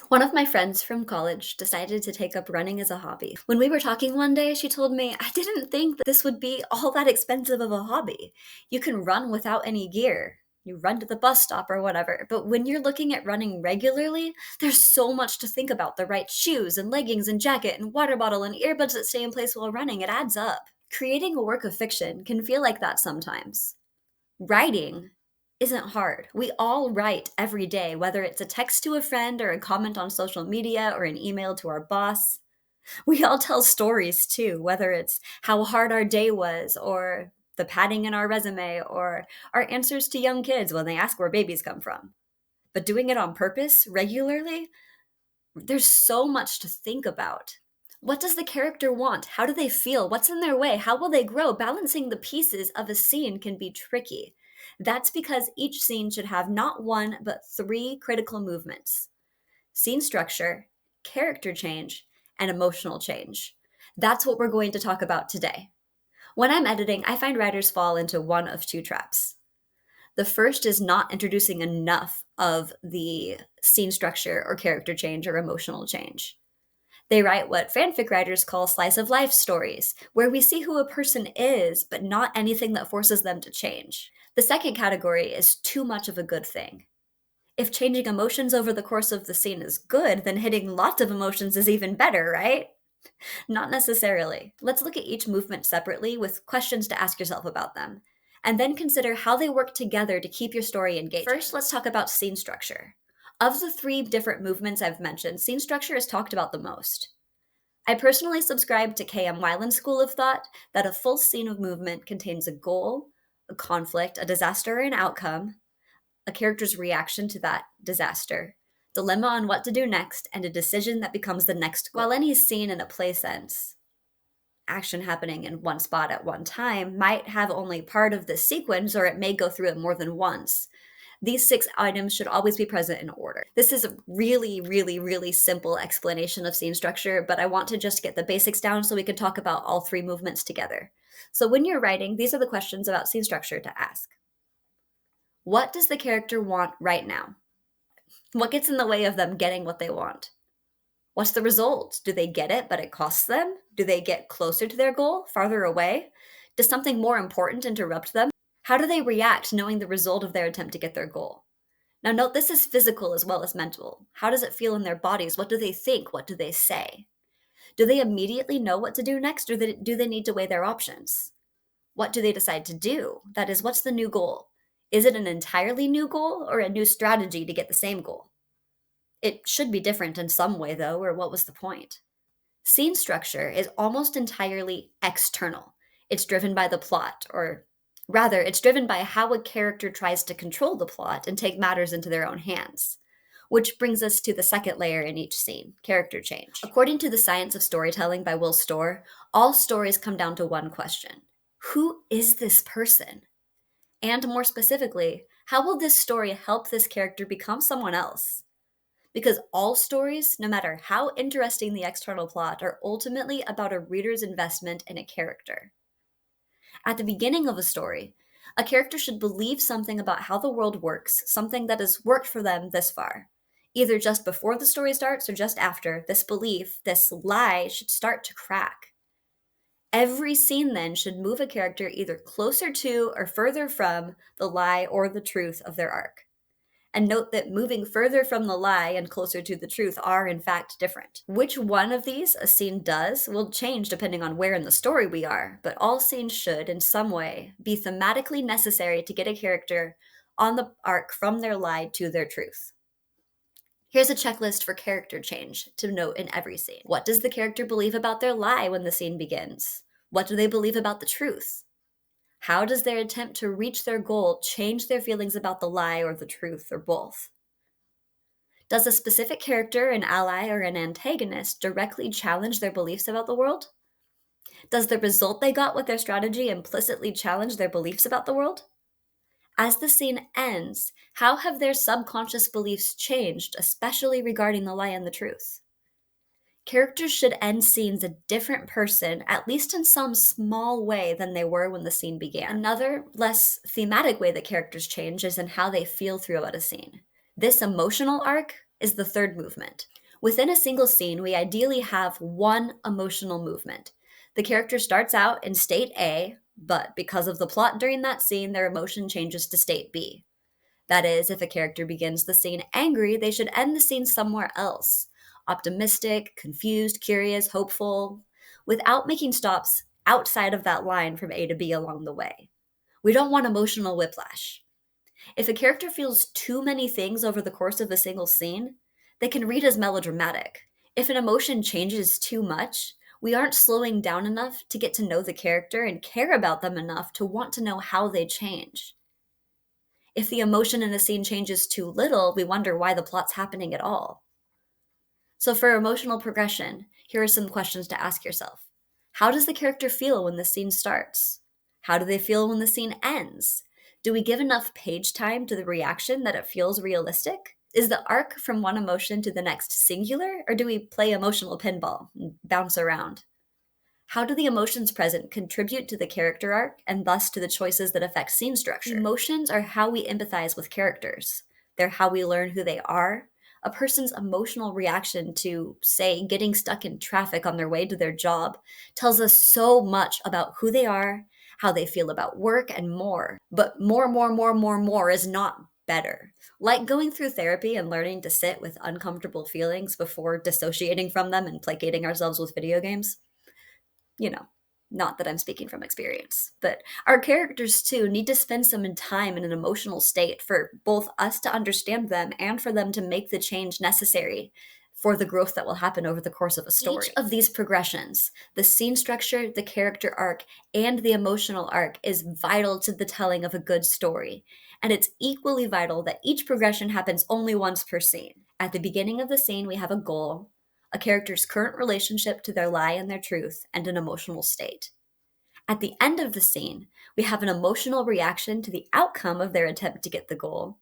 One of my friends from college decided to take up running as a hobby. When we were talking one day, she told me, I didn't think that this would be all that expensive of a hobby. You can run without any gear. You run to the bus stop or whatever. But when you're looking at running regularly, there's so much to think about the right shoes and leggings and jacket and water bottle and earbuds that stay in place while running. It adds up. Creating a work of fiction can feel like that sometimes. Writing isn't hard. We all write every day, whether it's a text to a friend or a comment on social media or an email to our boss. We all tell stories too, whether it's how hard our day was or the padding in our resume or our answers to young kids when they ask where babies come from. But doing it on purpose regularly, there's so much to think about. What does the character want? How do they feel? What's in their way? How will they grow? Balancing the pieces of a scene can be tricky. That's because each scene should have not one, but three critical movements: scene structure, character change, and emotional change. That's what we're going to talk about today. When I'm editing, I find writers fall into one of two traps. The first is not introducing enough of the scene structure or character change or emotional change. They write what fanfic writers call slice of life stories, where we see who a person is, but not anything that forces them to change. The second category is too much of a good thing. If changing emotions over the course of the scene is good, then hitting lots of emotions is even better, right? Not necessarily. Let's look at each movement separately with questions to ask yourself about them, and then consider how they work together to keep your story engaging. First, let's talk about scene structure. Of the three different movements I've mentioned, scene structure is talked about the most. I personally subscribe to K.M. Weiland's school of thought that a full scene of movement contains a goal, a conflict, a disaster or an outcome, a character's reaction to that disaster, dilemma on what to do next, and a decision that becomes the next goal. While any scene in a play sense, action happening in one spot at one time, might have only part of the sequence, or it may go through it more than once. These six items should always be present in order. This is a really simple explanation of scene structure, but I want to just get the basics down so we can talk about all three movements together. So when you're writing, these are the questions about scene structure to ask. What does the character want right now? What gets in the way of them getting what they want? What's the result? Do they get it, but it costs them? Do they get closer to their goal, farther away? Does something more important interrupt them? How do they react knowing the result of their attempt to get their goal? Now, note this is physical as well as mental. How does it feel in their bodies? What do they think? What do they say? Do they immediately know what to do next, or do they need to weigh their options? What do they decide to do? That is, what's the new goal? Is it an entirely new goal or a new strategy to get the same goal? It should be different in some way, though, or what was the point? Scene structure is almost entirely external. It's driven by the plot, or rather, it's driven by how a character tries to control the plot and take matters into their own hands. Which brings us to the second layer in each scene, character change. According to The Science of Storytelling by Will Storr, all stories come down to one question: who is this person? And more specifically, how will this story help this character become someone else? Because all stories, no matter how interesting the external plot, are ultimately about a reader's investment in a character. At the beginning of a story, a character should believe something about how the world works, something that has worked for them this far. Either just before the story starts or just after, this belief, this lie, should start to crack. Every scene then should move a character either closer to or further from the lie or the truth of their arc. And note that moving further from the lie and closer to the truth are, in fact, different. Which one of these a scene does will change depending on where in the story we are, but all scenes should, in some way, be thematically necessary to get a character on the arc from their lie to their truth. Here's a checklist for character change to note in every scene. What does the character believe about their lie when the scene begins? What do they believe about the truth? How does their attempt to reach their goal change their feelings about the lie or the truth, or both? Does a specific character, an ally or an antagonist, directly challenge their beliefs about the world? Does the result they got with their strategy implicitly challenge their beliefs about the world? As the scene ends, how have their subconscious beliefs changed, especially regarding the lie and the truth? Characters should end scenes a different person, at least in some small way, than they were when the scene began. Another, less thematic way that characters change is in how they feel throughout a scene. This emotional arc is the third movement. Within a single scene, we ideally have one emotional movement. The character starts out in state A, but because of the plot during that scene, their emotion changes to state B. That is, if a character begins the scene angry, they should end the scene somewhere else. Optimistic, confused, curious, hopeful, without making stops outside of that line from A to B along the way. We don't want emotional whiplash. If a character feels too many things over the course of a single scene, they can read as melodramatic. If an emotion changes too much, we aren't slowing down enough to get to know the character and care about them enough to want to know how they change. If the emotion in a scene changes too little, we wonder why the plot's happening at all. So, for emotional progression, here are some questions to ask yourself. How does the character feel when the scene starts? How do they feel when the scene ends? Do we give enough page time to the reaction that it feels realistic? Is the arc from one emotion to the next singular, or do we play emotional pinball and bounce around? How do the emotions present contribute to the character arc and thus to the choices that affect scene structure? Emotions are how we empathize with characters. They're how we learn who they are. A person's emotional reaction to, say, getting stuck in traffic on their way to their job tells us so much about who they are, how they feel about work, and more. But more is not better. Like going through therapy and learning to sit with uncomfortable feelings before dissociating from them and placating ourselves with video games. You know, not that I'm speaking from experience, but our characters too need to spend some time in an emotional state for both us to understand them and for them to make the change necessary for the growth that will happen over the course of a story. Each of these progressions, the scene structure, the character arc, and the emotional arc, is vital to the telling of a good story. And it's equally vital that each progression happens only once per scene. At the beginning of the scene, we have a goal, a character's current relationship to their lie and their truth, and an emotional state. At the end of the scene, we have an emotional reaction to the outcome of their attempt to get the goal,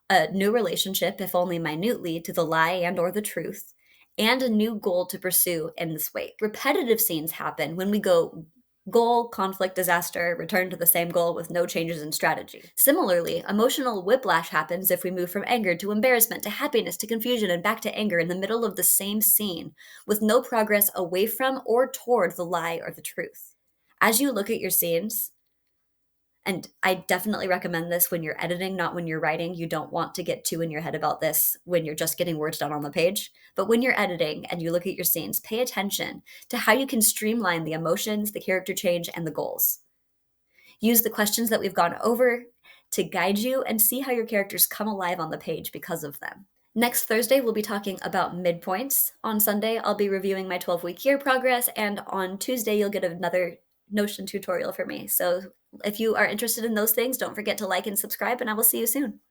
a new relationship, if only minutely, to the lie and or the truth, and a new goal to pursue in this wake. Repetitive scenes happen when we go goal, conflict, disaster, return to the same goal with no changes in strategy. Similarly, emotional whiplash happens if we move from anger to embarrassment to happiness to confusion and back to anger in the middle of the same scene, with no progress away from or toward the lie or the truth. As you look at your scenes, and I definitely recommend this when you're editing, not when you're writing. You don't want to get too in your head about this when you're just getting words down on the page. But when you're editing and you look at your scenes, pay attention to how you can streamline the emotions, the character change, and the goals. Use the questions that we've gone over to guide you and see how your characters come alive on the page because of them. Next Thursday, we'll be talking about midpoints. On Sunday, I'll be reviewing my 12-week year progress, and on Tuesday, you'll get another Notion tutorial from me. So if you are interested in those things, don't forget to like and subscribe, and I will see you soon.